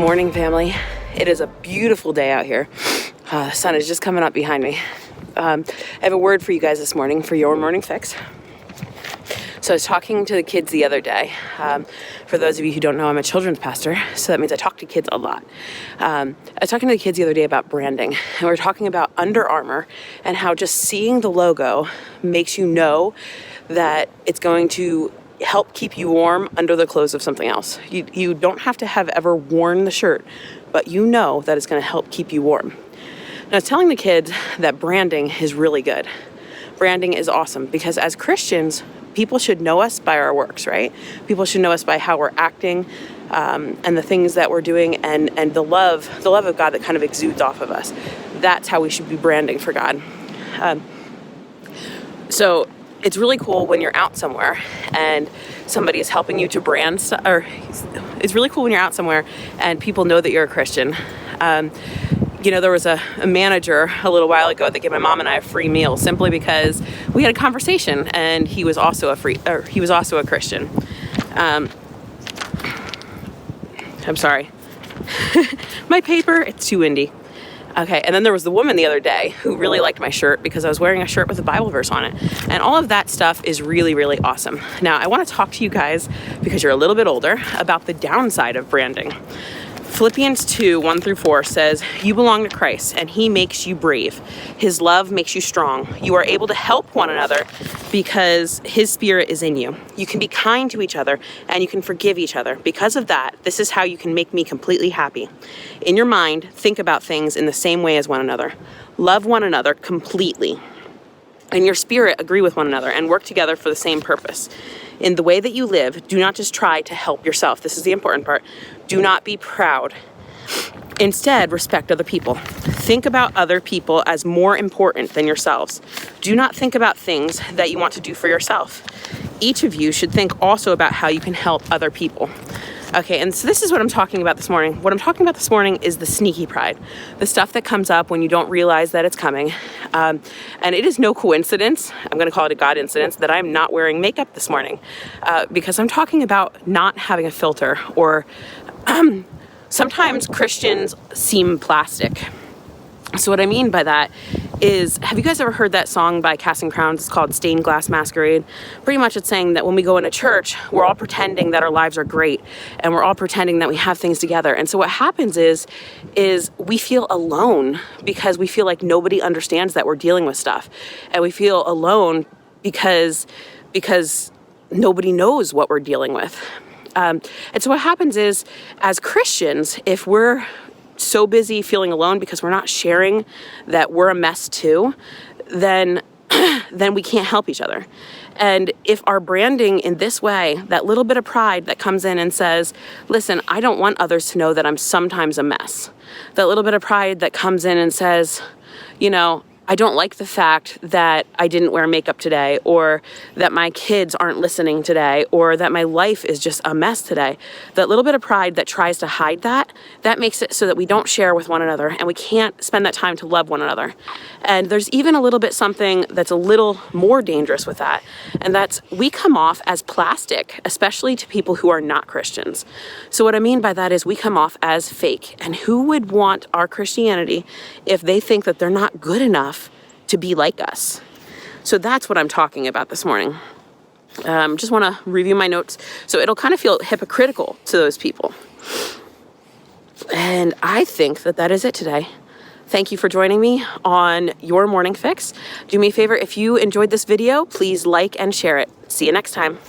morning, family. It is a beautiful day out here. The sun is just coming up behind me. I have a word for you guys this morning for your morning fix. So I was talking to the kids the other day. For those of you who don't know, I'm a children's pastor, so that means I talk to kids a lot. I was talking to the kids the other day about branding, and we were talking about Under Armour and how just seeing the logo makes you know that it's going to help keep you warm under the clothes of something else. You don't have to have ever worn the shirt, but you know that it's going to help keep you warm. And I was telling the kids that branding is really good. Branding is awesome because as Christians, people should know us by our works, right? People should know us by how we're acting and the things that we're doing and the love of God that kind of exudes off of us. That's how we should be branding for God. So it's really cool when you're out somewhere and somebody is helping you to brand, it's really cool when you're out somewhere and people know that you're a Christian. There was a manager a little while ago that gave my mom and I a free meal simply because we had a conversation and he was also a Christian. I'm sorry. My paper, it's too windy. Okay, and then there was the woman the other day who really liked my shirt because I was wearing a shirt with a Bible verse on it. And all of that stuff is really, really awesome. Now, I want to talk to you guys, because you're a little bit older, about the downside of branding. Philippians 2:1-4 says, "You belong to Christ, and He makes you brave. His love makes you strong. You are able to help one another because His Spirit is in you. You can be kind to each other, and you can forgive each other. Because of that, this is how you can make me completely happy. In your mind, think about things in the same way as one another. Love one another completely. In your spirit, agree with one another and work together for the same purpose. In the way that you live, do not just try to help yourself." This is the important part. "Do not be proud. Instead, respect other people. Think about other people as more important than yourselves. Do not think about things that you want to do for yourself. Each of you should think also about how you can help other people." Okay, and so this is what I'm talking about this morning. What I'm talking about this morning is the sneaky pride, the stuff that comes up when you don't realize that it's coming. And it is no coincidence, I'm going to call it a God incidence, that I'm not wearing makeup this morning because I'm talking about not having a filter, or sometimes Christians seem plastic. So what I mean by that is, have you guys ever heard that song by Casting Crowns? It's called Stained Glass Masquerade. Pretty much it's saying that when we go into church, we're all pretending that our lives are great and we're all pretending that we have things together. And so what happens is we feel alone because we feel like nobody understands that we're dealing with stuff. And we feel alone because nobody knows what we're dealing with. And so what happens is, as Christians, if we're so busy feeling alone because we're not sharing that we're a mess too, then we can't help each other. And if our branding in this way, that little bit of pride that comes in and says, listen, I don't want others to know that I'm sometimes a mess. That little bit of pride that comes in and says, I don't like the fact that I didn't wear makeup today, or that my kids aren't listening today, or that my life is just a mess today. That little bit of pride that tries to hide that makes it so that we don't share with one another and we can't spend that time to love one another. And there's even a little bit something that's a little more dangerous with that. And that's, we come off as plastic, especially to people who are not Christians. So what I mean by that is we come off as fake. And who would want our Christianity if they think that they're not good enough to be like us? So that's what I'm talking about this morning. Just want to review my notes. So it'll kind of feel hypocritical to those people. And I think that is it today. Thank you for joining me on Your Morning Fix. Do me a favor, if you enjoyed this video, please like and share it. See you next time.